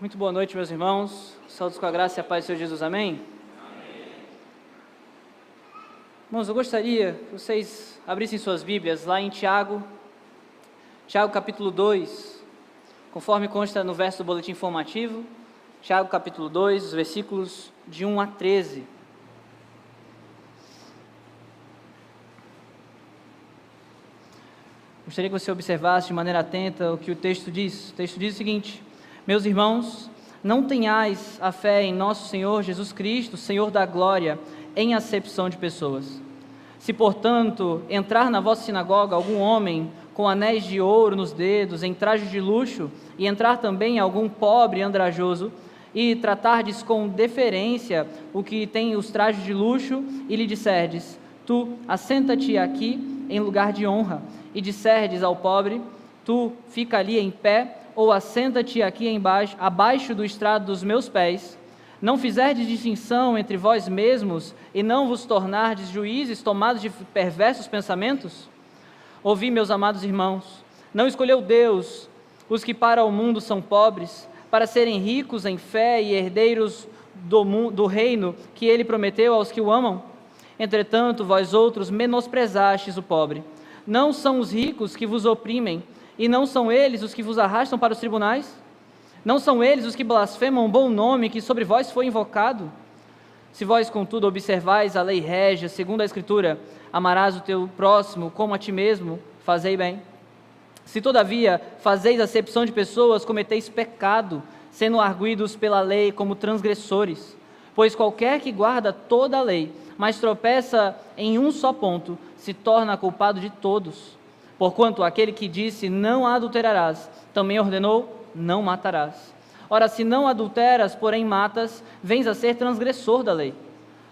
Muito boa noite, meus irmãos. Saúdos com a graça e a paz do Senhor Jesus. Amém? Irmãos, eu gostaria que vocês abrissem suas Bíblias lá em Tiago capítulo 2, conforme consta no verso do boletim informativo. Tiago capítulo 2, os versículos de 1 a 13. Gostaria que você observasse de maneira atenta o que o texto diz. O texto diz o seguinte: meus irmãos, não tenhais a fé em nosso Senhor Jesus Cristo, Senhor da glória, em acepção de pessoas. Se, portanto, entrar na vossa sinagoga algum homem com anéis de ouro nos dedos, em traje de luxo, e entrar também algum pobre andrajoso, e tratardes com deferência o que tem os trajes de luxo, e lhe disserdes: tu, assenta-te aqui em lugar de honra, e disserdes ao pobre: tu, fica ali em pé, ou assenta-te aqui embaixo, abaixo do estrado dos meus pés, não fizerdes distinção entre vós mesmos, e não vos tornardes juízes tomados de perversos pensamentos? Ouvi, meus amados irmãos, não escolheu Deus os que para o mundo são pobres, para serem ricos em fé e herdeiros do reino que ele prometeu aos que o amam? Entretanto, vós outros menosprezastes o pobre. Não são os ricos que vos oprimem, e não são eles os que vos arrastam para os tribunais? Não são eles os que blasfemam o bom nome que sobre vós foi invocado? Se vós, contudo, observais a lei régia, segundo a Escritura: amarás o teu próximo como a ti mesmo, fazei bem. Se, todavia, fazeis acepção de pessoas, cometeis pecado, sendo arguidos pela lei como transgressores. Pois qualquer que guarda toda a lei, mas tropeça em um só ponto, se torna culpado de todos. Porquanto aquele que disse: não adulterarás, também ordenou: não matarás. Ora, se não adulteras, porém matas, vens a ser transgressor da lei.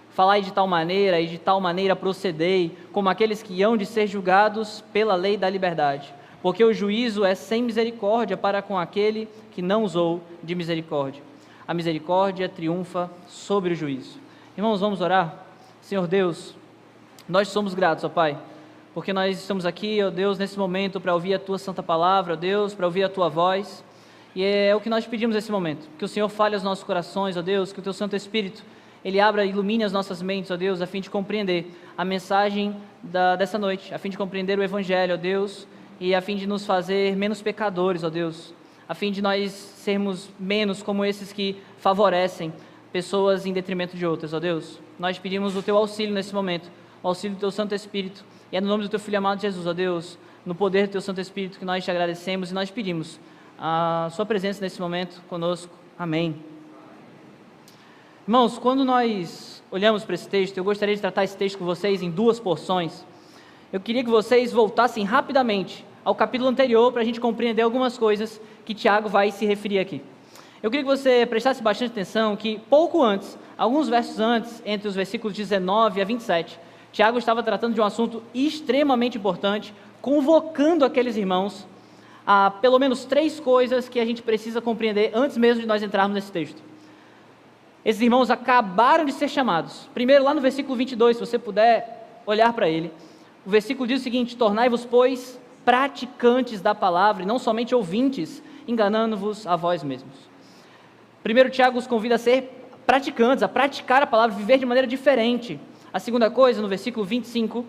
Falai de tal maneira e de tal maneira procedei, como aqueles que hão de ser julgados pela lei da liberdade. Porque o juízo é sem misericórdia para com aquele que não usou de misericórdia. A misericórdia triunfa sobre o juízo. Irmãos, vamos orar? Senhor Deus, nós somos gratos, ó Pai, porque nós estamos aqui, ó Deus, nesse momento para ouvir a Tua santa palavra, ó Deus, para ouvir a Tua voz, e é o que nós pedimos nesse momento, que o Senhor fale aos nossos corações, ó Deus, que o Teu Santo Espírito, Ele abra e ilumine as nossas mentes, ó Deus, a fim de compreender a mensagem dessa noite, a fim de compreender o Evangelho, ó Deus, e a fim de nos fazer menos pecadores, ó Deus, a fim de nós sermos menos como esses que favorecem pessoas em detrimento de outras, ó Deus. Nós pedimos o Teu auxílio nesse momento, o auxílio do Teu Santo Espírito, e é no nome do Teu Filho amado Jesus, ó Deus, no poder do Teu Santo Espírito, que nós te agradecemos e nós pedimos a Sua presença nesse momento conosco. Amém. Irmãos, quando nós olhamos para esse texto, eu gostaria de tratar esse texto com vocês em duas porções. Eu queria que vocês voltassem rapidamente ao capítulo anterior para a gente compreender algumas coisas que Tiago vai se referir aqui. Eu queria que você prestasse bastante atenção que pouco antes, alguns versos antes, entre os versículos 19 a 27, Tiago estava tratando de um assunto extremamente importante, convocando aqueles irmãos a pelo menos 3 coisas que a gente precisa compreender antes mesmo de nós entrarmos nesse texto. Esses irmãos acabaram de ser chamados. Primeiro, lá no versículo 22, se você puder olhar para ele, o versículo diz o seguinte: tornai-vos, pois, praticantes da palavra, e não somente ouvintes, enganando-vos a vós mesmos. Primeiro, Tiago os convida a ser praticantes, a praticar a palavra, viver de maneira diferente. A segunda coisa, no versículo 25,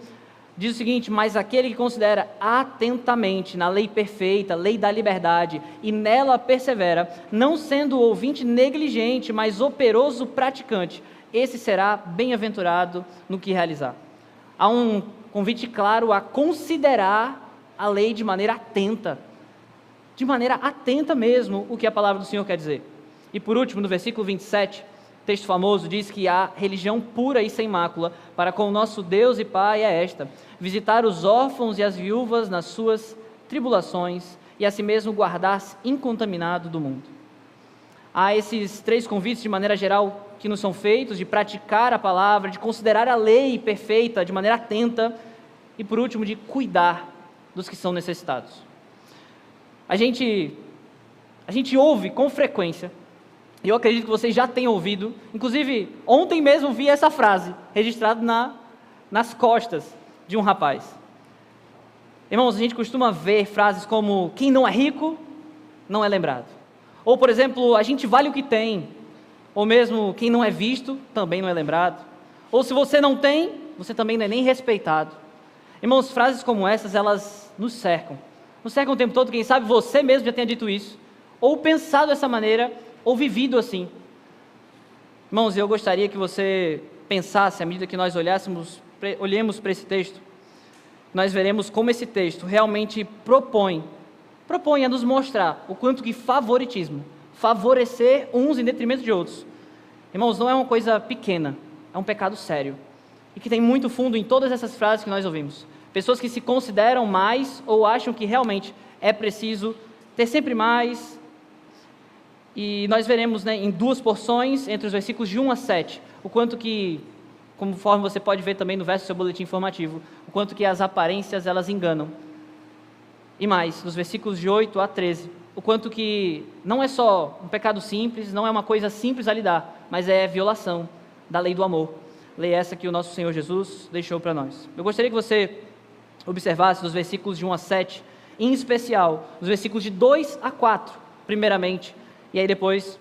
diz o seguinte: mas aquele que considera atentamente na lei perfeita, lei da liberdade, e nela persevera, não sendo ouvinte negligente, mas operoso praticante, esse será bem-aventurado no que realizar. Há um convite claro a considerar a lei de maneira atenta mesmo, o que a palavra do Senhor quer dizer. E por último, no versículo 27, texto famoso, diz que a religião pura e sem mácula para com o nosso Deus e Pai é esta: visitar os órfãos e as viúvas nas suas tribulações e a si mesmo guardar-se incontaminado do mundo. Há esses 3 convites de maneira geral que nos são feitos, de praticar a palavra, de considerar a lei perfeita de maneira atenta e por último, de cuidar dos que são necessitados. A gente ouve com frequência, e eu acredito que vocês já tenham ouvido, inclusive ontem mesmo vi essa frase registrada nas costas de um rapaz. Irmãos, a gente costuma ver frases como: quem não é rico, não é lembrado. Ou, por exemplo, a gente vale o que tem. Ou mesmo, quem não é visto, também não é lembrado. Ou se você não tem, você também não é nem respeitado. Irmãos, frases como essas, elas nos cercam. Nos cercam o tempo todo, quem sabe você mesmo já tenha dito isso. Ou pensado dessa maneira, ou vivido assim. Irmãos, eu gostaria que você pensasse, à medida que nós olhemos para esse texto, nós veremos como esse texto realmente propõe a nos mostrar o quanto que favoritismo, favorecer uns em detrimento de outros. Irmãos, não é uma coisa pequena, é um pecado sério. E que tem muito fundo em todas essas frases que nós ouvimos. Pessoas que se consideram mais ou acham que realmente é preciso ter sempre mais. E nós veremos, em duas porções, entre os versículos de 1 a 7, o quanto que, conforme você pode ver também no verso do seu boletim informativo, o quanto que as aparências elas enganam. E mais, nos versículos de 8 a 13, o quanto que não é só um pecado simples, não é uma coisa simples a lidar, mas é violação da lei do amor. Lei essa que o nosso Senhor Jesus deixou para nós. Eu gostaria que você observasse os versículos de 1 a 7, em especial, os versículos de 2 a 4, primeiramente, e aí depois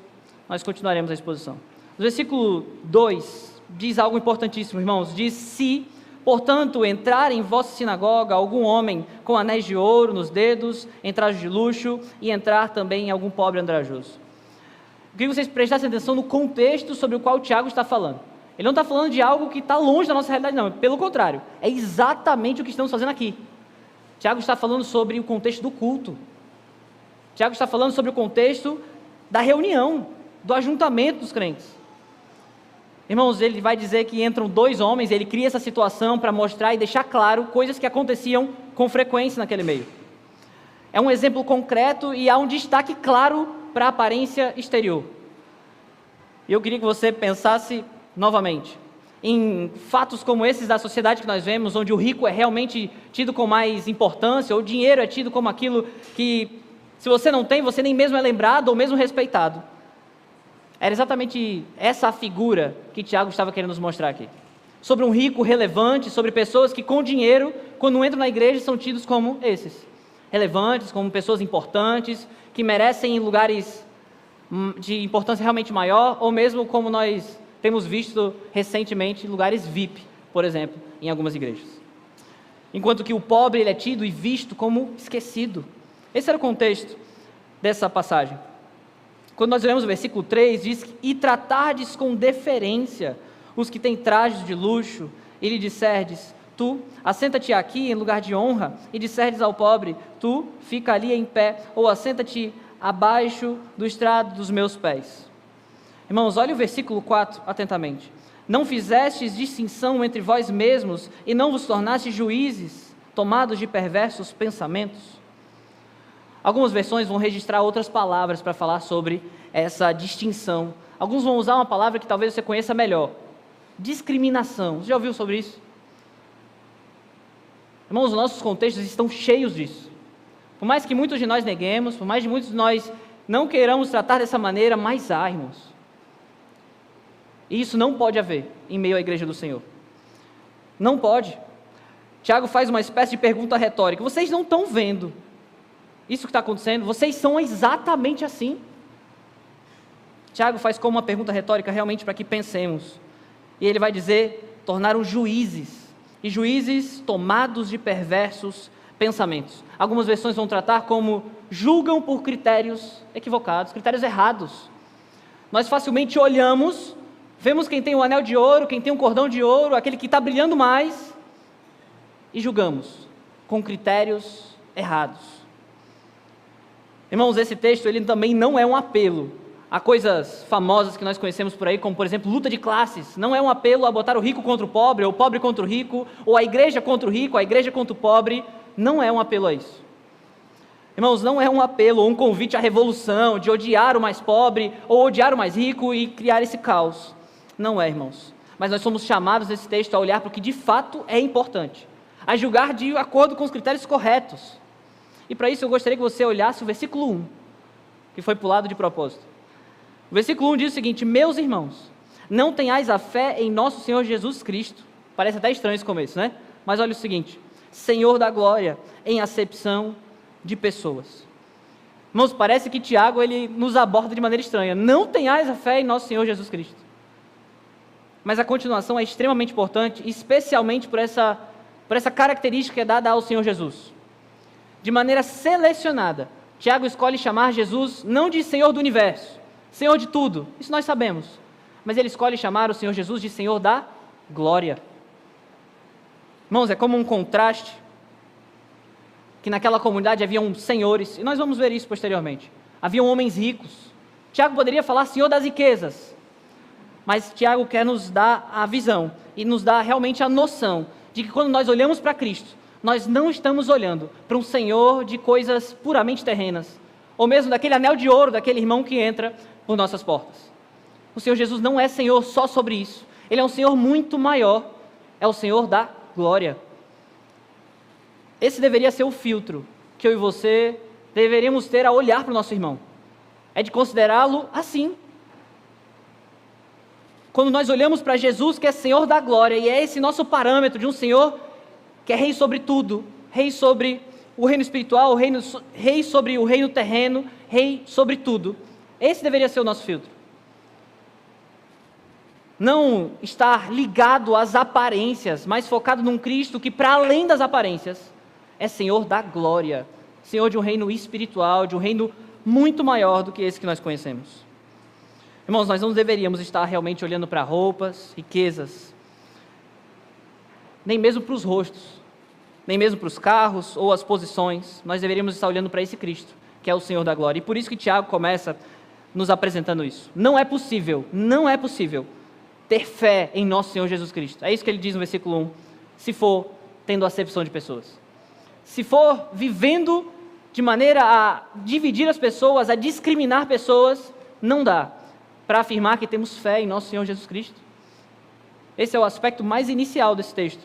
nós continuaremos a exposição. O versículo 2 diz algo importantíssimo, irmãos. Diz: se, portanto, entrar em vossa sinagoga algum homem com anéis de ouro nos dedos, em traje de luxo, e entrar também algum pobre andrajoso. Eu queria que vocês prestassem atenção no contexto sobre o qual o Tiago está falando. Ele não está falando de algo que está longe da nossa realidade, não. Pelo contrário, é exatamente o que estamos fazendo aqui. Tiago está falando sobre o contexto do culto. Tiago está falando sobre o contexto da reunião, do ajuntamento dos crentes. Irmãos, ele vai dizer que entram dois homens, ele cria essa situação para mostrar e deixar claro coisas que aconteciam com frequência naquele meio. É um exemplo concreto e há um destaque claro para a aparência exterior. E eu queria que você pensasse novamente em fatos como esses da sociedade que nós vemos, onde o rico é realmente tido com mais importância, ou o dinheiro é tido como aquilo que, se você não tem, você nem mesmo é lembrado ou mesmo respeitado. Era exatamente essa a figura que Tiago estava querendo nos mostrar aqui. Sobre um rico relevante, sobre pessoas que com dinheiro, quando entram na igreja, são tidos como esses. Relevantes, como pessoas importantes, que merecem lugares de importância realmente maior, ou mesmo como nós temos visto recentemente, lugares VIP, por exemplo, em algumas igrejas. Enquanto que o pobre ele é tido e visto como esquecido. Esse era o contexto dessa passagem. Quando nós lemos o versículo 3, diz que: e tratardes com deferência os que têm trajes de luxo, e lhe disserdes: tu, assenta-te aqui em lugar de honra, e disserdes ao pobre: tu, fica ali em pé, ou assenta-te abaixo do estrado dos meus pés. Irmãos, olhe o versículo 4 atentamente. Não fizestes distinção entre vós mesmos, e não vos tornastes juízes, tomados de perversos pensamentos. Algumas versões vão registrar outras palavras para falar sobre essa distinção. Alguns vão usar uma palavra que talvez você conheça melhor: discriminação. Você já ouviu sobre isso? Irmãos, os nossos contextos estão cheios disso. Por mais que muitos de nós neguemos, por mais que muitos de nós não queiramos tratar dessa maneira, mas há, irmãos. E isso não pode haver em meio à igreja do Senhor. Não pode. Tiago faz uma espécie de pergunta retórica: vocês não estão vendo isso que está acontecendo? Vocês são exatamente assim. Tiago faz como uma pergunta retórica realmente para que pensemos. E ele vai dizer: tornaram juízes, e juízes tomados de perversos pensamentos. Algumas versões vão tratar como julgam por critérios equivocados, critérios errados. Nós facilmente olhamos, vemos quem tem o anel de ouro, quem tem um cordão de ouro, aquele que está brilhando mais, e julgamos com critérios errados. Irmãos, esse texto ele também não é um apelo a coisas famosas que nós conhecemos por aí, como por exemplo luta de classes. Não é um apelo a botar o rico contra o pobre, ou o pobre contra o rico, ou a igreja contra o rico, a igreja contra o pobre. Não é um apelo a isso. Irmãos, não é um apelo ou um convite à revolução, de odiar o mais pobre ou odiar o mais rico e criar esse caos. Não é, irmãos. Mas nós somos chamados nesse texto a olhar para o que de fato é importante, a julgar de acordo com os critérios corretos. E para isso eu gostaria que você olhasse o versículo 1, que foi pulado de propósito. O versículo 1 diz o seguinte: meus irmãos, não tenhais a fé em nosso Senhor Jesus Cristo. Parece até estranho esse começo, né? Mas olha o seguinte: Senhor da glória, em acepção de pessoas. Irmãos, parece que Tiago ele nos aborda de maneira estranha. Não tenhais a fé em nosso Senhor Jesus Cristo. Mas a continuação é extremamente importante, especialmente por essa característica que é dada ao Senhor Jesus. De maneira selecionada, Tiago escolhe chamar Jesus não de Senhor do Universo, Senhor de tudo, isso nós sabemos. Mas ele escolhe chamar o Senhor Jesus de Senhor da glória. Irmãos, é como um contraste, que naquela comunidade haviam senhores, e nós vamos ver isso posteriormente. Haviam homens ricos. Tiago poderia falar Senhor das riquezas, mas Tiago quer nos dar a visão e nos dar realmente a noção de que quando nós olhamos para Cristo, nós não estamos olhando para um Senhor de coisas puramente terrenas, ou mesmo daquele anel de ouro daquele irmão que entra por nossas portas. O Senhor Jesus não é Senhor só sobre isso. Ele é um Senhor muito maior, é o Senhor da glória. Esse deveria ser o filtro que eu e você deveríamos ter a olhar para o nosso irmão. É de considerá-lo assim. Quando nós olhamos para Jesus, que é Senhor da glória, e é esse nosso parâmetro de um Senhor que é rei sobre tudo, rei sobre o reino espiritual, rei sobre o reino terreno, rei sobre tudo. Esse deveria ser o nosso filtro. Não estar ligado às aparências, mas focado num Cristo que, para além das aparências, é Senhor da glória, Senhor de um reino espiritual, de um reino muito maior do que esse que nós conhecemos. Irmãos, nós não deveríamos estar realmente olhando para roupas, riquezas, nem mesmo para os rostos, nem mesmo para os carros ou as posições. Nós deveríamos estar olhando para esse Cristo, que é o Senhor da glória. E por isso que Tiago começa nos apresentando isso. Não é possível ter fé em nosso Senhor Jesus Cristo. É isso que ele diz no versículo 1, se for tendo acepção de pessoas. Se for vivendo de maneira a dividir as pessoas, a discriminar pessoas, não dá para afirmar que temos fé em nosso Senhor Jesus Cristo. Esse é o aspecto mais inicial desse texto.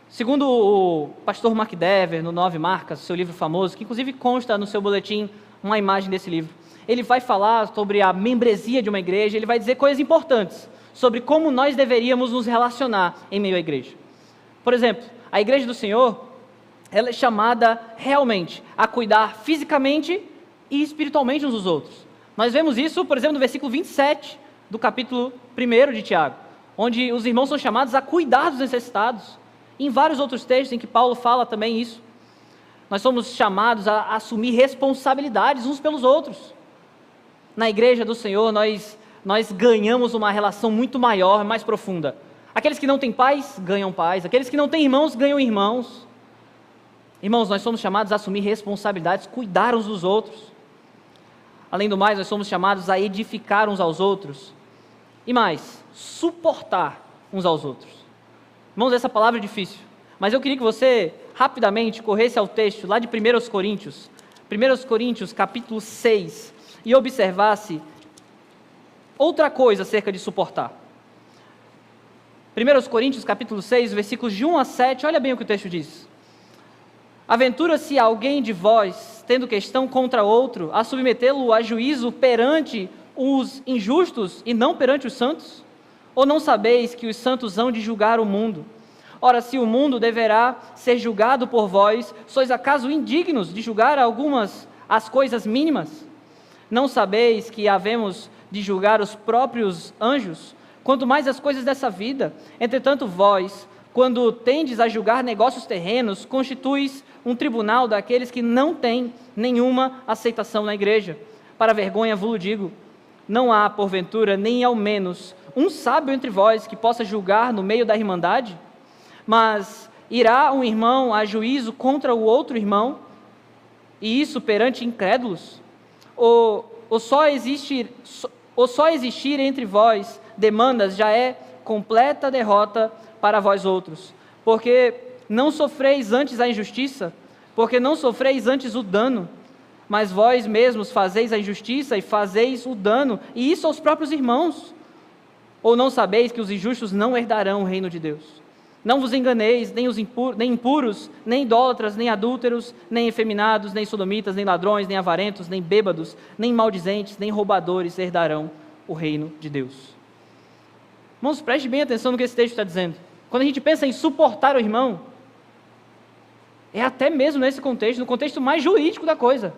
Segundo o pastor Mark Dever, no 9 Marcas, seu livro famoso, que inclusive consta no seu boletim uma imagem desse livro, ele vai falar sobre a membresia de uma igreja, ele vai dizer coisas importantes sobre como nós deveríamos nos relacionar em meio à igreja. Por exemplo, a igreja do Senhor, ela é chamada realmente a cuidar fisicamente e espiritualmente uns dos outros. Nós vemos isso, por exemplo, no versículo 27 do capítulo 1 de Tiago, onde os irmãos são chamados a cuidar dos necessitados. E em vários outros textos em que Paulo fala também isso. Nós somos chamados a assumir responsabilidades uns pelos outros. Na igreja do Senhor, nós ganhamos uma relação muito maior, mais profunda. Aqueles que não têm pais, ganham pais. Aqueles que não têm irmãos, ganham irmãos. Irmãos, nós somos chamados a assumir responsabilidades, cuidar uns dos outros. Além do mais, nós somos chamados a edificar uns aos outros. E mais, suportar uns aos outros. Irmãos, essa palavra é difícil, mas eu queria que você rapidamente corresse ao texto lá de 1 Coríntios, 1 Coríntios capítulo 6, e observasse outra coisa acerca de suportar. 1 Coríntios capítulo 6, versículos de 1 a 7, olha bem o que o texto diz. Aventura-se alguém de vós, tendo questão contra outro, a submetê-lo a juízo perante os injustos e não perante os santos? Ou não sabeis que os santos hão de julgar o mundo? Ora, se o mundo deverá ser julgado por vós, sois acaso indignos de julgar as coisas mínimas? Não sabeis que havemos de julgar os próprios anjos, quanto mais as coisas dessa vida? Entretanto, vós, quando tendes a julgar negócios terrenos, constituis um tribunal daqueles que não têm nenhuma aceitação na igreja. Para vergonha vos digo, não há, porventura, nem ao menos um sábio entre vós que possa julgar no meio da irmandade? Mas irá um irmão a juízo contra o outro irmão, e isso perante incrédulos? Ou só existir entre vós demandas já é completa derrota para vós outros? Porque não sofreis antes a injustiça? Porque não sofreis antes o dano? Mas vós mesmos fazeis a injustiça e fazeis o dano, e isso aos próprios irmãos. Ou não sabeis que os injustos não herdarão o reino de Deus? Não vos enganeis, nem impuros, nem idólatras, nem adúlteros, nem efeminados, nem sodomitas, nem ladrões, nem avarentos, nem bêbados, nem maldizentes, nem roubadores herdarão o reino de Deus. Irmãos, preste bem atenção no que esse texto está dizendo. Quando a gente pensa em suportar o irmão, é até mesmo nesse contexto, no contexto mais jurídico da coisa.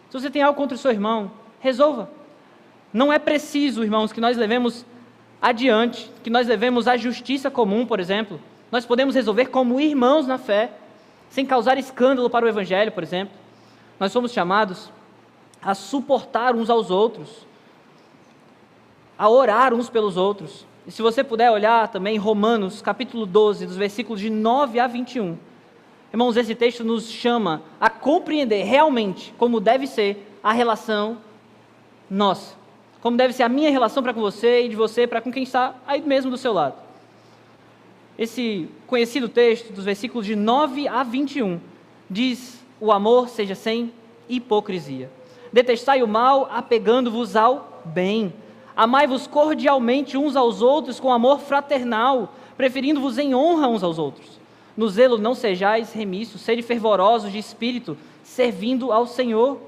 Se você tem algo contra o seu irmão, resolva. Não é preciso, irmãos, que nós levemos adiante, que nós levemos a justiça comum, por exemplo. Nós podemos resolver como irmãos na fé, sem causar escândalo para o Evangelho, por exemplo. Nós somos chamados a suportar uns aos outros, a orar uns pelos outros. E se você puder olhar também Romanos, capítulo 12, dos versículos de 9 a 21. Irmãos, esse texto nos chama a compreender realmente como deve ser a relação nossa. Como deve ser a minha relação para com você e de você para com quem está aí mesmo do seu lado. Esse conhecido texto, dos versículos de 9 a 21, diz: o amor seja sem hipocrisia. Detestai o mal, apegando-vos ao bem. Amai-vos cordialmente uns aos outros com amor fraternal, preferindo-vos em honra uns aos outros. No zelo não sejais remissos, sede fervorosos de espírito, servindo ao Senhor.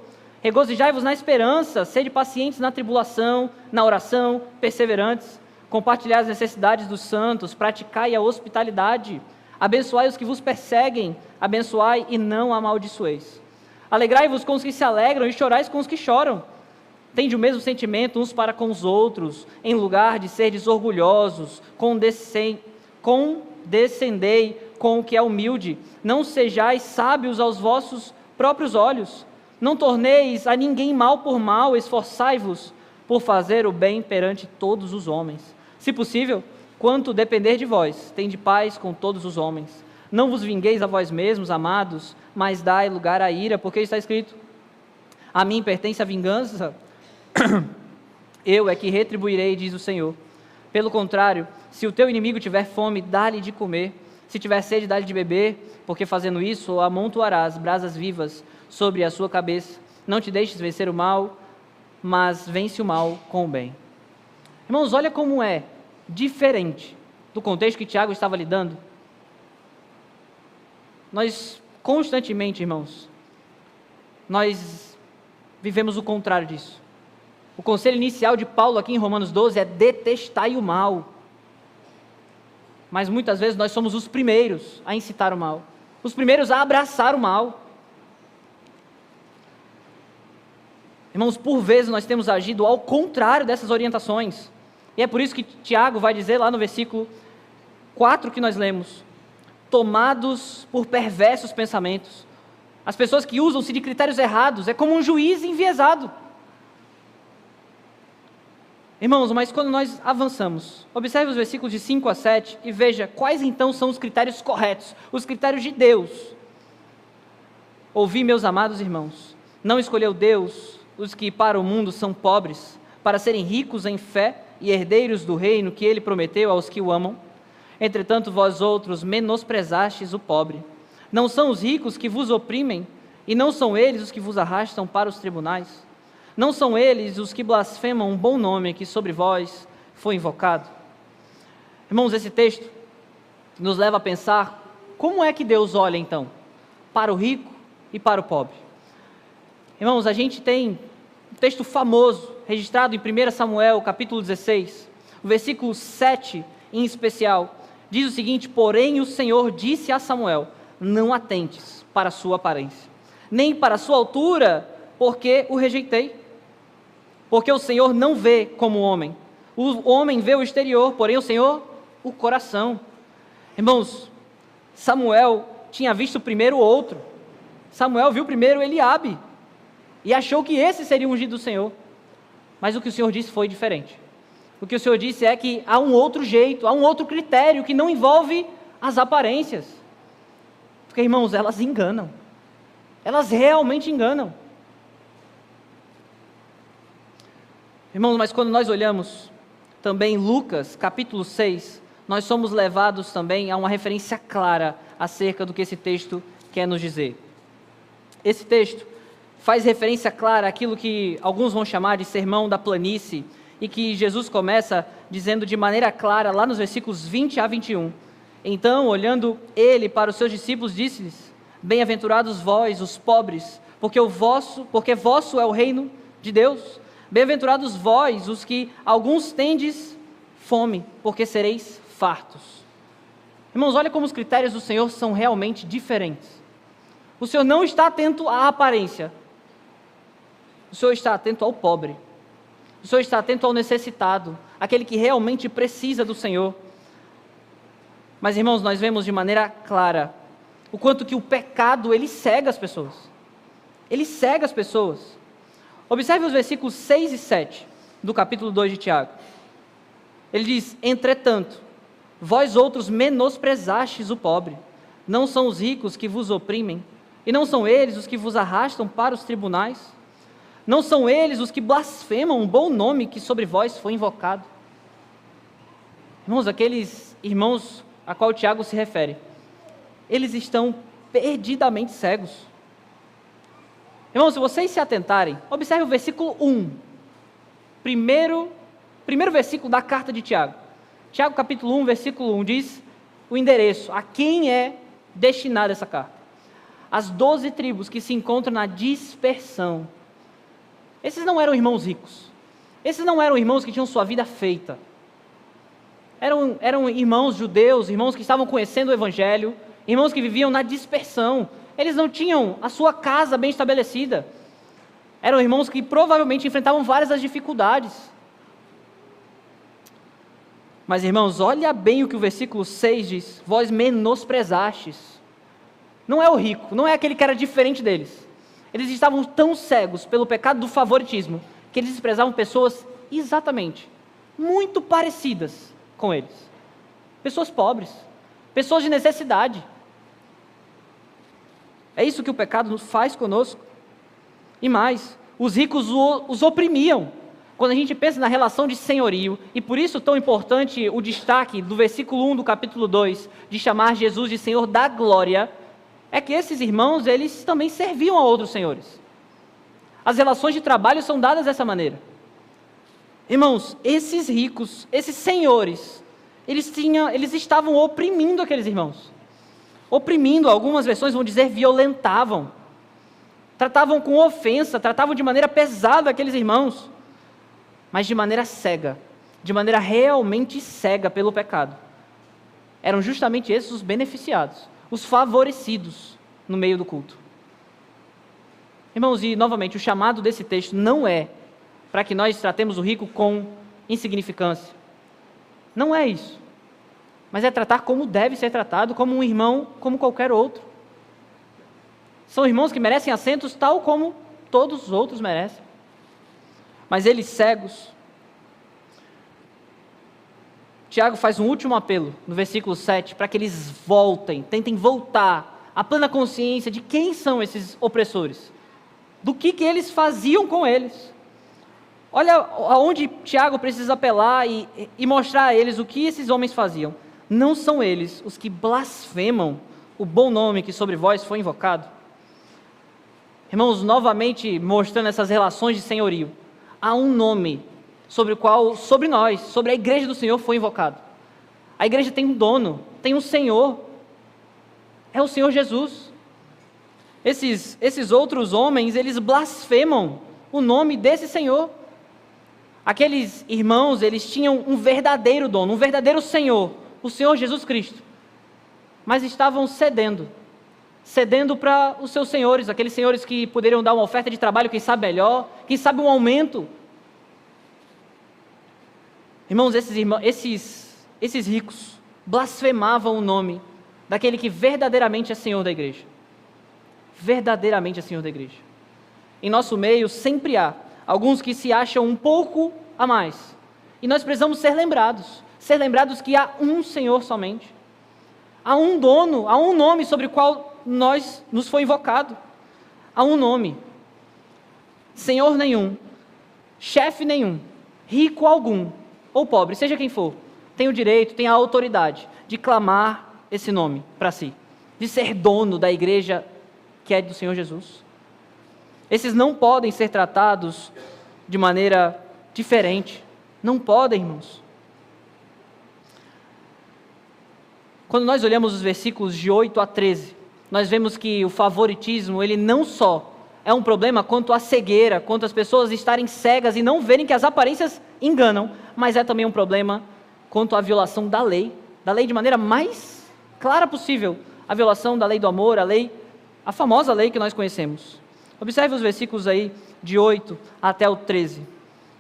Regozijai-vos na esperança, sede pacientes na tribulação, na oração, perseverantes. Compartilhai as necessidades dos santos, praticai a hospitalidade. Abençoai os que vos perseguem, abençoai e não amaldiçoeis. Alegrai-vos com os que se alegram e chorais com os que choram. Tende o mesmo sentimento uns para com os outros, em lugar de serdes orgulhosos, condescendei com o que é humilde. Não sejais sábios aos vossos próprios olhos. Não torneis a ninguém mal por mal, esforçai-vos por fazer o bem perante todos os homens. Se possível, quanto depender de vós, tende paz com todos os homens. Não vos vingueis a vós mesmos, amados, mas dai lugar à ira, porque está escrito: a mim pertence a vingança, eu é que retribuirei, diz o Senhor. Pelo contrário, se o teu inimigo tiver fome, dá-lhe de comer. Se tiver sede, dá-lhe de beber, porque fazendo isso, amontoarás brasas vivas sobre a sua cabeça. Não te deixes vencer o mal, mas vence o mal com o bem. Irmãos, olha como é diferente do contexto que Tiago estava lidando. Nós constantemente, irmãos, nós vivemos o contrário disso. O conselho inicial de Paulo aqui em Romanos 12 é: detestai o mal. Mas muitas vezes nós somos os primeiros a incitar o mal, os primeiros a abraçar o mal. Irmãos, por vezes nós temos agido ao contrário dessas orientações. E é por isso que Tiago vai dizer lá no versículo 4 que nós lemos: tomados por perversos pensamentos. As pessoas que usam-se de critérios errados, é como um juiz enviesado. Irmãos, mas quando nós avançamos, observe os versículos de 5 a 7 e veja quais então são os critérios corretos, os critérios de Deus. Ouvi, meus amados irmãos, não escolheu Deus os que para o mundo são pobres, para serem ricos em fé e herdeiros do reino que ele prometeu aos que o amam? Entretanto, vós outros menosprezastes o pobre. Não são os ricos que vos oprimem, e não são eles os que vos arrastam para os tribunais? Não são eles os que blasfemam um bom nome que sobre vós foi invocado? Irmãos, esse texto nos leva a pensar como é que Deus olha então para o rico e para o pobre. Irmãos, a gente tem um texto famoso registrado em 1 Samuel capítulo 16, o versículo 7 em especial, diz o seguinte: porém o Senhor disse a Samuel: não atentes para a sua aparência, nem para a sua altura, porque o rejeitei. Porque o Senhor não vê como o homem. O homem vê o exterior, porém o Senhor, o coração. Irmãos, Samuel tinha visto primeiro o outro. Samuel viu primeiro Eliabe e achou que esse seria o ungido do Senhor. Mas o que o Senhor disse foi diferente. O que o Senhor disse é que há um outro jeito, há um outro critério que não envolve as aparências. Porque, irmãos, elas enganam. Elas realmente enganam. Irmãos, mas quando nós olhamos também Lucas, capítulo 6, nós somos levados também a uma referência clara acerca do que esse texto quer nos dizer. Esse texto faz referência clara àquilo que alguns vão chamar de sermão da planície, e que Jesus começa dizendo de maneira clara lá nos versículos 20 a 21. Então, olhando ele para os seus discípulos, disse-lhes: bem-aventurados vós, os pobres, porque vosso é o reino de Deus. Bem-aventurados vós, os que alguns tendes fome, porque sereis fartos. Irmãos, olha como os critérios do Senhor são realmente diferentes. O Senhor não está atento à aparência. O Senhor está atento ao pobre. O Senhor está atento ao necessitado, aquele que realmente precisa do Senhor. Mas, irmãos, nós vemos de maneira clara o quanto que o pecado, ele cega as pessoas. Ele cega as pessoas. Observe os versículos 6 e 7 do capítulo 2 de Tiago. Ele diz: entretanto, vós outros menosprezastes o pobre. Não são os ricos que vos oprimem, e não são eles os que vos arrastam para os tribunais? Não são eles os que blasfemam o bom nome que sobre vós foi invocado? Irmãos, aqueles irmãos a qual Tiago se refere, eles estão perdidamente cegos. Irmãos, se vocês se atentarem, observe o versículo 1, primeiro versículo da carta de Tiago. Tiago capítulo 1, versículo 1 diz o endereço, a quem é destinada essa carta. As 12 tribos que se encontram na dispersão. Esses não eram irmãos ricos. Esses não eram irmãos que tinham sua vida feita. Eram irmãos judeus, irmãos que estavam conhecendo o Evangelho, irmãos que viviam na dispersão. Eles não tinham a sua casa bem estabelecida. Eram irmãos que provavelmente enfrentavam várias das dificuldades. Mas, irmãos, olha bem o que o versículo 6 diz. Vós menosprezastes. Não é o rico, não é aquele que era diferente deles. Eles estavam tão cegos pelo pecado do favoritismo, que eles desprezavam pessoas exatamente, muito parecidas com eles. Pessoas pobres, pessoas de necessidade. É isso que o pecado faz conosco. E mais, os ricos os oprimiam. Quando a gente pensa na relação de senhorio, e por isso tão importante o destaque do versículo 1 do capítulo 2, de chamar Jesus de Senhor da glória, é que esses irmãos, eles também serviam a outros senhores. As relações de trabalho são dadas dessa maneira. Irmãos, esses ricos, esses senhores, eles estavam oprimindo aqueles irmãos. Oprimindo, algumas versões vão dizer violentavam. Tratavam com ofensa, tratavam de maneira pesada aqueles irmãos. Mas de maneira cega, de maneira realmente cega pelo pecado. Eram justamente esses os beneficiados, os favorecidos no meio do culto. Irmãos, e novamente, o chamado desse texto não é para que nós tratemos o rico com insignificância. Não é isso. Mas é tratar como deve ser tratado, como um irmão, como qualquer outro. São irmãos que merecem assentos tal como todos os outros merecem. Mas eles cegos. Tiago faz um último apelo no versículo 7 para que eles tentem voltar à plena consciência de quem são esses opressores, do que eles faziam com eles. Olha aonde Tiago precisa apelar e mostrar a eles o que esses homens faziam. Não são eles os que blasfemam o bom nome que sobre vós foi invocado? Irmãos, novamente mostrando essas relações de senhorio, há um nome sobre o qual, sobre nós, sobre a igreja do Senhor foi invocado. A igreja tem um dono, tem um Senhor, é o Senhor Jesus. Esses outros homens, eles blasfemam o nome desse Senhor. Aqueles irmãos, eles tinham um verdadeiro dono, um verdadeiro Senhor, o Senhor Jesus Cristo, mas estavam cedendo para os seus senhores, aqueles senhores que poderiam dar uma oferta de trabalho, quem sabe melhor, quem sabe um aumento. Irmãos, esses ricos blasfemavam o nome daquele que verdadeiramente é Senhor da igreja. Verdadeiramente é Senhor da igreja. Em nosso meio sempre há alguns que se acham um pouco a mais. E nós precisamos ser lembrados que há um Senhor somente. Há um dono, há um nome sobre o qual nos foi invocado. Há um nome. Senhor nenhum, chefe nenhum, rico algum, ou pobre, seja quem for, tem o direito, tem a autoridade de clamar esse nome para si, de ser dono da igreja que é do Senhor Jesus. Esses não podem ser tratados de maneira diferente. Não podem, irmãos. Quando nós olhamos os versículos de 8 a 13, nós vemos que o favoritismo, ele não só é um problema quanto a cegueira, quanto as pessoas estarem cegas e não verem que as aparências enganam, mas é também um problema quanto à violação da lei de maneira mais clara possível, a violação da lei do amor, a famosa lei que nós conhecemos. Observe os versículos aí de 8 até o 13.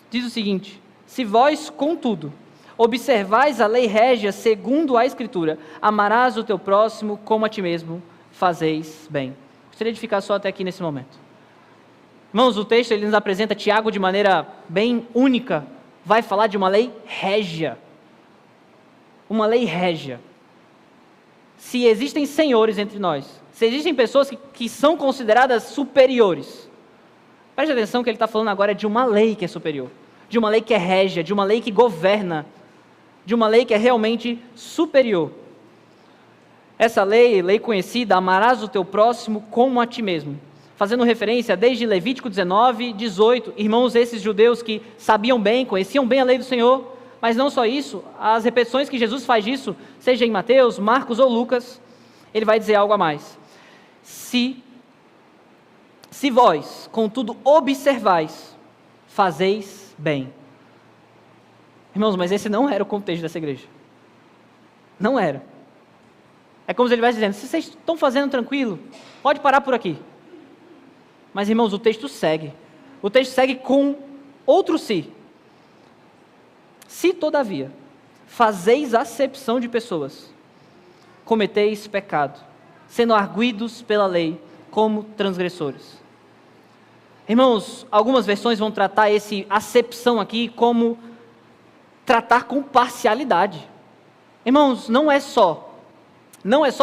Diz o seguinte: se vós, contudo, observais a lei régia segundo a Escritura, amarás o teu próximo como a ti mesmo, fazeis bem. Gostaria de ficar só até aqui nesse momento. Irmãos, o texto ele nos apresenta Tiago de maneira bem única, vai falar de uma lei régia. Uma lei régia. Se existem senhores entre nós, se existem pessoas que são consideradas superiores, preste atenção que ele está falando agora de uma lei que é superior, de uma lei que é régia, de uma lei que governa, de uma lei que é realmente superior. Essa lei conhecida, amarás o teu próximo como a ti mesmo, fazendo referência desde Levítico 19, 18, irmãos, esses judeus que sabiam bem, conheciam bem a lei do Senhor, mas não só isso, as repetições que Jesus faz disso, seja em Mateus, Marcos ou Lucas, ele vai dizer algo a mais. Se vós, contudo, observais, fazeis bem. Irmãos, mas esse não era o contexto dessa igreja. Não era. É como se ele estivesse dizendo, se vocês estão fazendo tranquilo, pode parar por aqui. Mas, irmãos, o texto segue. O texto segue com outro se. Se, todavia, fazeis acepção de pessoas, cometeis pecado, sendo arguidos pela lei como transgressores. Irmãos, algumas versões vão tratar esse acepção aqui como tratar com parcialidade. Irmãos, não é só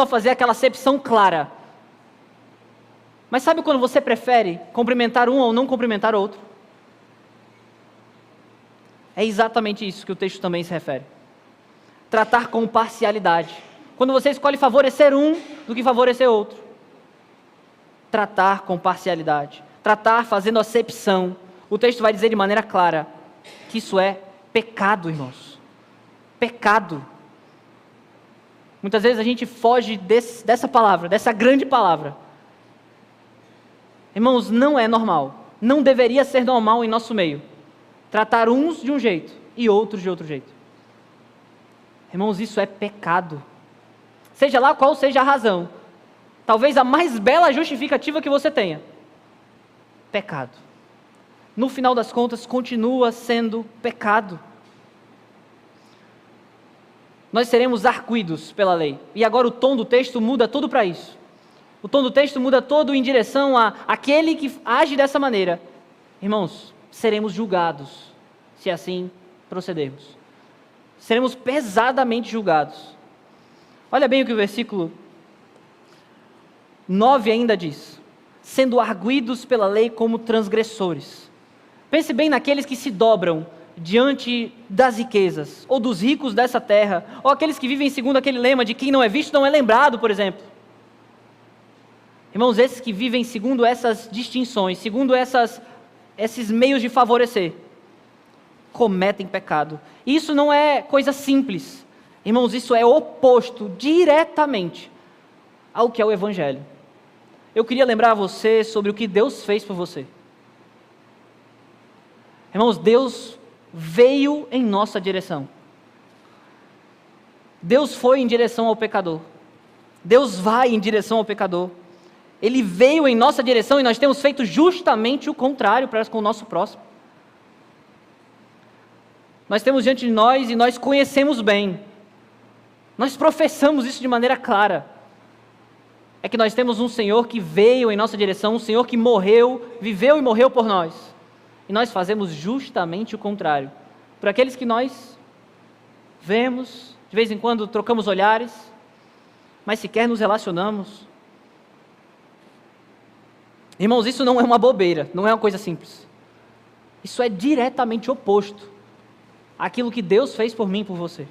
fazer aquela acepção clara. Mas sabe quando você prefere cumprimentar um ou não cumprimentar outro? É exatamente isso que o texto também se refere. Tratar com parcialidade. Quando você escolhe favorecer um do que favorecer outro. Tratar com parcialidade. Tratar fazendo acepção. O texto vai dizer de maneira clara que isso é pecado, irmãos. Pecado. Muitas vezes a gente foge dessa palavra, dessa grande palavra. Irmãos, não é normal. Não deveria ser normal em nosso meio. Tratar uns de um jeito e outros de outro jeito. Irmãos, isso é pecado. Seja lá qual seja a razão. Talvez a mais bela justificativa que você tenha. Pecado. No final das contas, continua sendo pecado. Nós seremos arguidos pela lei. E agora o tom do texto muda todo para isso. O tom do texto muda todo em direção a aquele que age dessa maneira. Irmãos, seremos julgados, se assim procedermos. Seremos pesadamente julgados. Olha bem o que o versículo 9 ainda diz. Sendo arguidos pela lei como transgressores. Pense bem naqueles que se dobram diante das riquezas, ou dos ricos dessa terra, ou aqueles que vivem segundo aquele lema de quem não é visto não é lembrado, por exemplo. Irmãos, esses que vivem segundo essas distinções, segundo esses meios de favorecer, cometem pecado. E isso não é coisa simples. Irmãos, isso é oposto diretamente ao que é o Evangelho. Eu queria lembrar você sobre o que Deus fez por você. Irmãos, Deus veio em nossa direção. Deus foi em direção ao pecador. Deus vai em direção ao pecador. Ele veio em nossa direção e nós temos feito justamente o contrário para com o nosso próximo. Nós temos diante de nós e nós conhecemos bem. Nós professamos isso de maneira clara. É que nós temos um Senhor que veio em nossa direção, um Senhor que morreu, viveu e morreu por nós. E nós fazemos justamente o contrário. Para aqueles que nós vemos, de vez em quando trocamos olhares, mas sequer nos relacionamos. Irmãos, isso não é uma bobeira, não é uma coisa simples. Isso é diretamente oposto àquilo que Deus fez por mim e por você.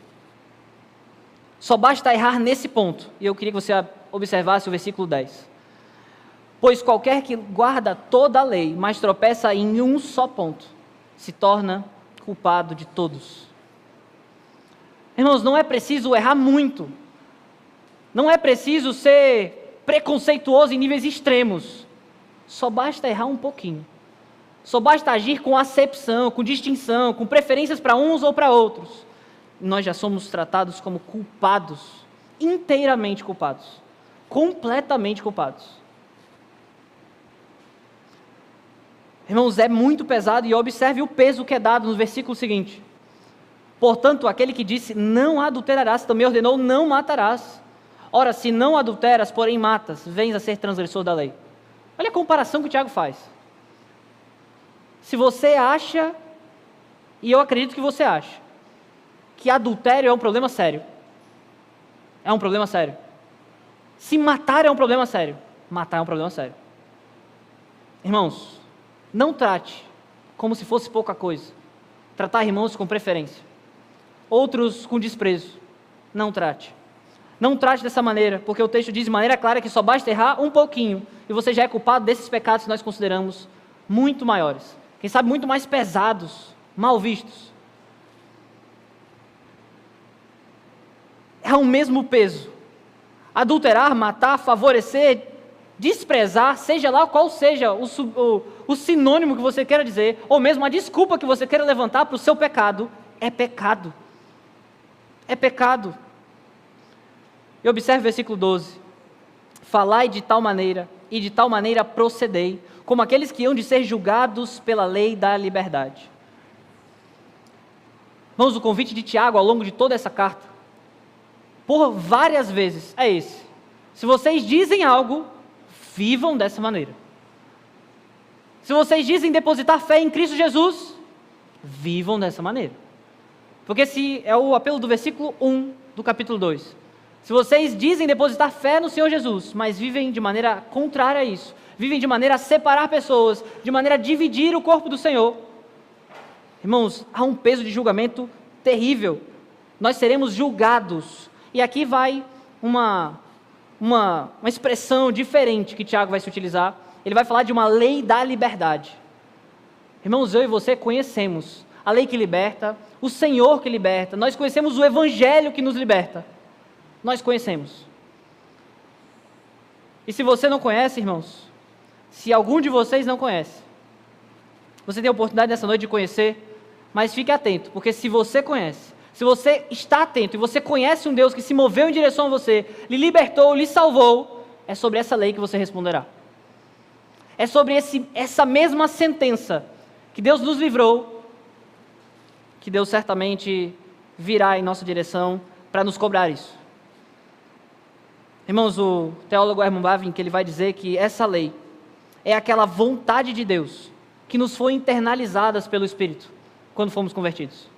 Só basta errar nesse ponto, e eu queria que você observasse o versículo 10. Pois qualquer que guarda toda a lei, mas tropeça em um só ponto, se torna culpado de todos. Irmãos, não é preciso errar muito. Não é preciso ser preconceituoso em níveis extremos. Só basta errar um pouquinho. Só basta agir com acepção, com distinção, com preferências para uns ou para outros. Nós já somos tratados como culpados, inteiramente culpados, completamente culpados. Irmãos, é muito pesado, e observe o peso que é dado no versículo seguinte. Portanto, aquele que disse, não adulterarás, também ordenou, não matarás. Ora, se não adulteras, porém matas, vens a ser transgressor da lei. Olha a comparação que o Tiago faz. Se você acha, e eu acredito que você acha, que adultério é um problema sério. É um problema sério. Se matar é um problema sério. Matar é um problema sério. Irmãos, não trate como se fosse pouca coisa. Tratar irmãos com preferência. Outros com desprezo. Não trate. Não trate dessa maneira, porque o texto diz de maneira clara que só basta errar um pouquinho e você já é culpado desses pecados que nós consideramos muito maiores. Quem sabe muito mais pesados, mal vistos. É o mesmo peso. Adulterar, matar, favorecer, desprezar, seja lá qual seja o sinônimo que você queira dizer, ou mesmo a desculpa que você queira levantar para o seu pecado, é pecado. É pecado. E observe o versículo 12. Falai de tal maneira, e de tal maneira procedei, como aqueles que hão de ser julgados pela lei da liberdade. Irmãos, o convite de Tiago ao longo de toda essa carta, por várias vezes, é esse. Se vocês dizem algo, vivam dessa maneira. Se vocês dizem depositar fé em Cristo Jesus, vivam dessa maneira. Porque se é o apelo do versículo 1 do capítulo 2. Se vocês dizem depositar fé no Senhor Jesus, mas vivem de maneira contrária a isso, vivem de maneira a separar pessoas, de maneira a dividir o corpo do Senhor, irmãos, há um peso de julgamento terrível. Nós seremos julgados. E aqui vai uma expressão diferente que Tiago vai se utilizar. Ele vai falar de uma lei da liberdade. Irmãos, eu e você conhecemos a lei que liberta, o Senhor que liberta, nós conhecemos o Evangelho que nos liberta. Nós conhecemos. E se você não conhece, irmãos, se algum de vocês não conhece, você tem a oportunidade nessa noite de conhecer, mas fique atento, porque se você conhece, se você está atento e você conhece um Deus que se moveu em direção a você, lhe libertou, lhe salvou, é sobre essa lei que você responderá. É sobre essa mesma sentença que Deus nos livrou, que Deus certamente virá em nossa direção para nos cobrar isso. Irmãos, o teólogo Herman Bavinck, ele vai dizer que essa lei é aquela vontade de Deus que nos foi internalizada pelo Espírito quando fomos convertidos.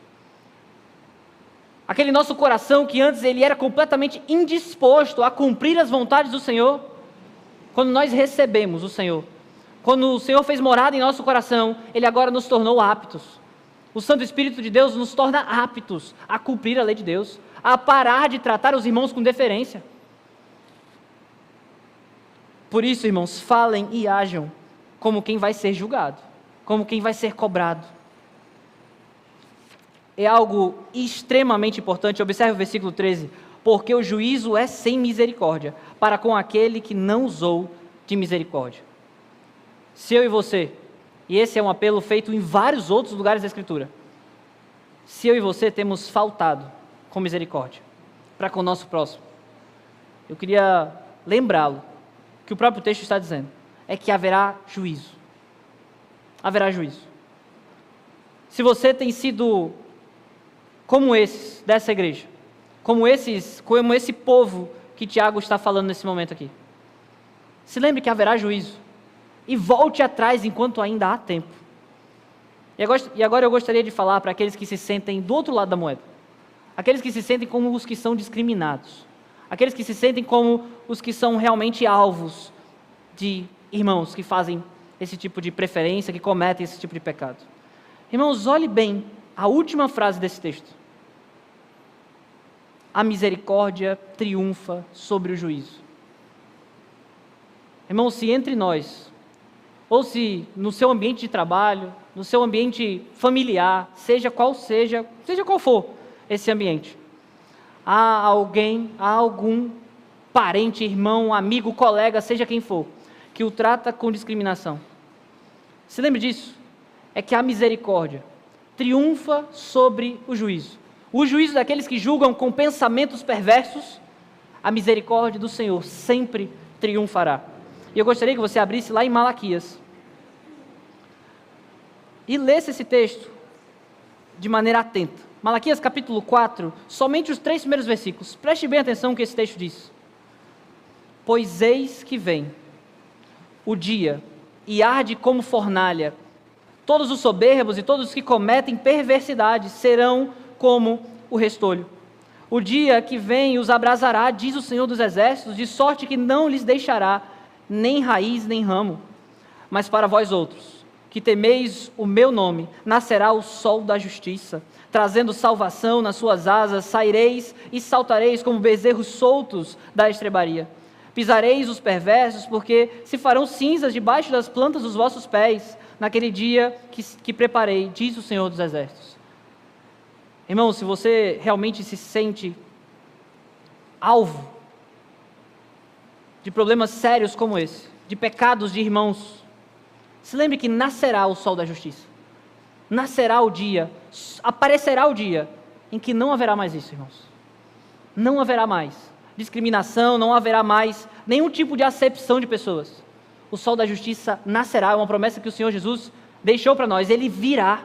Aquele nosso coração que antes ele era completamente indisposto a cumprir as vontades do Senhor, quando nós recebemos o Senhor, quando o Senhor fez morada em nosso coração, Ele agora nos tornou aptos. O Santo Espírito de Deus nos torna aptos a cumprir a lei de Deus, a parar de tratar os irmãos com deferência. Por isso, irmãos, falem e ajam como quem vai ser julgado, como quem vai ser cobrado. É algo extremamente importante. Observe o versículo 13. Porque o juízo é sem misericórdia, para com aquele que não usou de misericórdia. Se eu e você, e esse é um apelo feito em vários outros lugares da Escritura, se eu e você temos faltado com misericórdia para com o nosso próximo, eu queria lembrá-lo que o próprio texto está dizendo, é que haverá juízo. Haverá juízo. Se você tem sido como esses dessa igreja, como esse povo que Tiago está falando nesse momento aqui, se lembre que haverá juízo e volte atrás enquanto ainda há tempo. E agora eu gostaria de falar para aqueles que se sentem do outro lado da moeda, aqueles que se sentem como os que são discriminados, aqueles que se sentem como os que são realmente alvos de irmãos que fazem esse tipo de preferência, que cometem esse tipo de pecado. Irmãos, olhe bem a última frase desse texto. A misericórdia triunfa sobre o juízo. Irmãos, se entre nós, ou se no seu ambiente de trabalho, no seu ambiente familiar, seja qual for esse ambiente, há algum parente, irmão, amigo, colega, seja quem for, que o trata com discriminação, se lembre disso, é que a misericórdia triunfa sobre o juízo. O juízo daqueles que julgam com pensamentos perversos, a misericórdia do Senhor sempre triunfará. E eu gostaria que você abrisse lá em Malaquias, e lesse esse texto de maneira atenta. Malaquias capítulo 4, somente os 3 primeiros versículos. Preste bem atenção no que esse texto diz. Pois eis que vem o dia, e arde como fornalha. Todos os soberbos e todos os que cometem perversidade serão como o restolho. O dia que vem os abrasará, diz o Senhor dos Exércitos, de sorte que não lhes deixará nem raiz nem ramo. Mas para vós outros, que temeis o meu nome, nascerá o sol da justiça, trazendo salvação nas suas asas, saireis e saltareis como bezerros soltos da estrebaria. Pisareis os perversos, porque se farão cinzas debaixo das plantas dos vossos pés, naquele dia que preparei, diz o Senhor dos Exércitos. Irmão, se você realmente se sente alvo de problemas sérios como esse, de pecados de irmãos, se lembre que nascerá o sol da justiça. Nascerá o dia, aparecerá o dia em que não haverá mais isso, irmãos. Não haverá mais discriminação, não haverá mais nenhum tipo de acepção de pessoas. O sol da justiça nascerá, é uma promessa que o Senhor Jesus deixou para nós. Ele virá,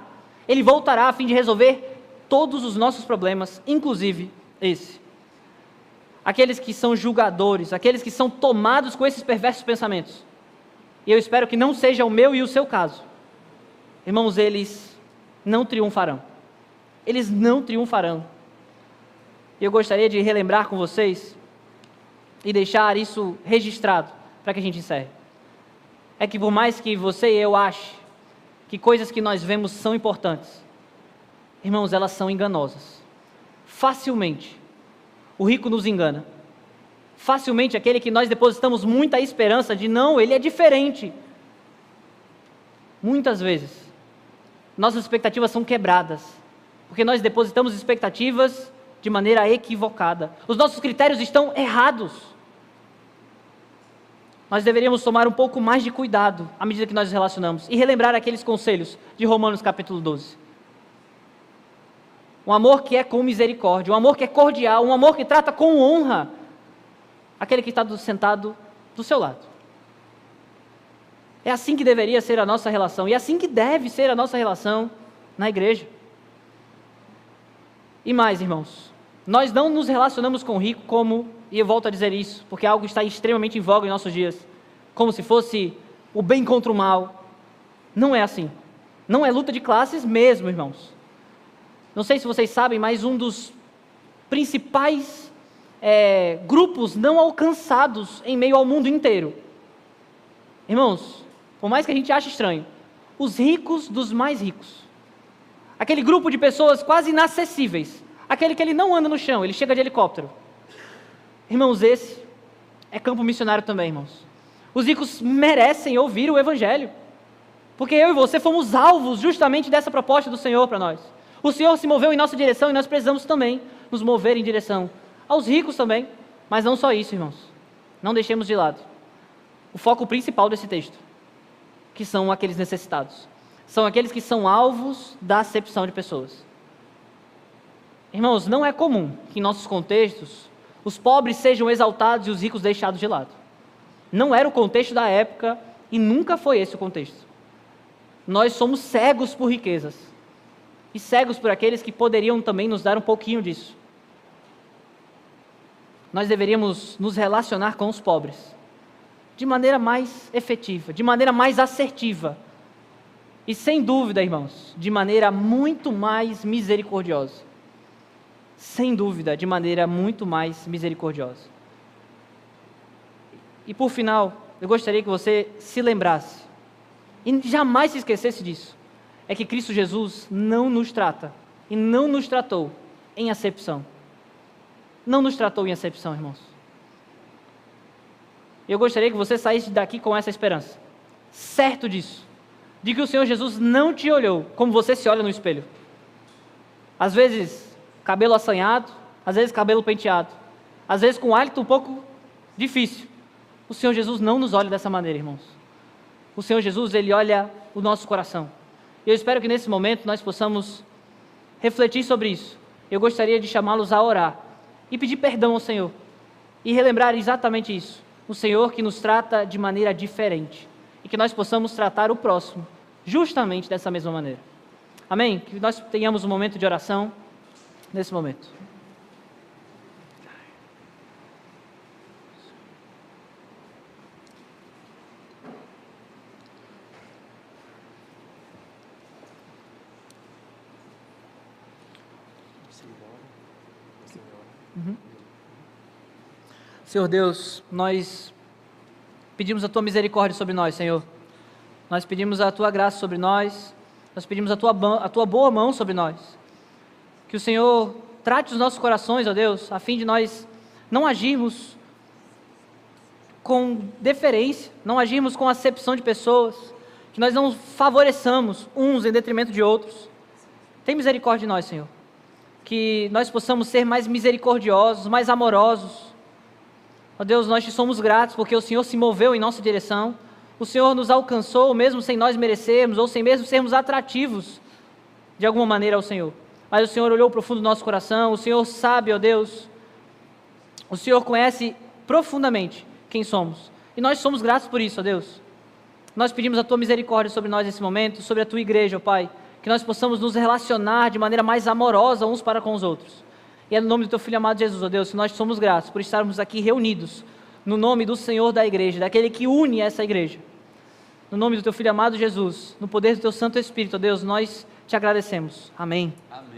ele voltará a fim de resolver todos os nossos problemas, inclusive esse. Aqueles que são julgadores, aqueles que são tomados com esses perversos pensamentos. E eu espero que não seja o meu e o seu caso. Irmãos, eles não triunfarão. Eles não triunfarão. Eu gostaria de relembrar com vocês e deixar isso registrado para que a gente encerre. É que por mais que você e eu ache que coisas que nós vemos são importantes, irmãos, elas são enganosas. Facilmente, o rico nos engana. Facilmente, aquele que nós depositamos muita esperança de não, ele é diferente. Muitas vezes, nossas expectativas são quebradas, porque nós depositamos expectativas de maneira equivocada. Os nossos critérios estão errados. Nós deveríamos tomar um pouco mais de cuidado à medida que nós nos relacionamos e relembrar aqueles conselhos de Romanos capítulo 12. Um amor que é com misericórdia, um amor que é cordial, um amor que trata com honra aquele que está sentado do seu lado. É assim que deveria ser a nossa relação, e é assim que deve ser a nossa relação na igreja. E mais, irmãos, nós não nos relacionamos com o rico como, e eu volto a dizer isso, porque algo está extremamente em voga em nossos dias, como se fosse o bem contra o mal. Não é assim. Não é luta de classes mesmo, irmãos. Não sei se vocês sabem, mas um dos principais grupos não alcançados em meio ao mundo inteiro. Irmãos, por mais que a gente ache estranho, os ricos dos mais ricos. Aquele grupo de pessoas quase inacessíveis. Aquele que ele não anda no chão, ele chega de helicóptero. Irmãos, esse é campo missionário também, irmãos. Os ricos merecem ouvir o Evangelho. Porque eu e você fomos alvos justamente dessa proposta do Senhor para nós. O Senhor se moveu em nossa direção e nós precisamos também nos mover em direção aos ricos também. Mas não só isso, irmãos. Não deixemos de lado o foco principal desse texto, que são aqueles necessitados. São aqueles que são alvos da acepção de pessoas. Irmãos, não é comum que em nossos contextos os pobres sejam exaltados e os ricos deixados de lado. Não era o contexto da época e nunca foi esse o contexto. Nós somos cegos por riquezas e cegos por aqueles que poderiam também nos dar um pouquinho disso. Nós deveríamos nos relacionar com os pobres de maneira mais efetiva, de maneira mais assertiva e, sem dúvida, irmãos, de maneira muito mais misericordiosa. Sem dúvida, de maneira muito mais misericordiosa. E por final, eu gostaria que você se lembrasse, e jamais se esquecesse disso, é que Cristo Jesus não nos trata, e não nos tratou em acepção. Não nos tratou em acepção, irmãos. Eu gostaria que você saísse daqui com essa esperança, certo disso, de que o Senhor Jesus não te olhou como você se olha no espelho. Às vezes, cabelo assanhado, às vezes cabelo penteado, às vezes com um hálito um pouco difícil. O Senhor Jesus não nos olha dessa maneira, irmãos. O Senhor Jesus, Ele olha o nosso coração. E eu espero que nesse momento nós possamos refletir sobre isso. Eu gostaria de chamá-los a orar e pedir perdão ao Senhor e relembrar exatamente isso. O Senhor que nos trata de maneira diferente e que nós possamos tratar o próximo justamente dessa mesma maneira. Amém? Que nós tenhamos um momento de oração nesse momento. Senhor Deus, nós pedimos a Tua misericórdia sobre nós, Senhor. Nós pedimos a Tua graça sobre nós. Nós pedimos a Tua boa mão sobre nós. Que o Senhor trate os nossos corações, ó Deus, a fim de nós não agirmos com deferência, não agirmos com acepção de pessoas, que nós não favoreçamos uns em detrimento de outros. Tem misericórdia de nós, Senhor. Que nós possamos ser mais misericordiosos, mais amorosos. Ó Deus, nós te somos gratos porque o Senhor se moveu em nossa direção. O Senhor nos alcançou, mesmo sem nós merecermos, ou sem mesmo sermos atrativos de alguma maneira ao Senhor. Mas o Senhor olhou profundo do nosso coração, o Senhor sabe, ó Deus, o Senhor conhece profundamente quem somos. E nós somos gratos por isso, ó Deus. Nós pedimos a Tua misericórdia sobre nós nesse momento, sobre a Tua igreja, ó Pai, que nós possamos nos relacionar de maneira mais amorosa uns para com os outros. E é no nome do Teu Filho amado Jesus, ó Deus, que nós somos gratos por estarmos aqui reunidos, no nome do Senhor da igreja, daquele que une essa igreja. No nome do Teu Filho amado Jesus, no poder do Teu Santo Espírito, ó Deus, nós te agradecemos. Amém. Amém.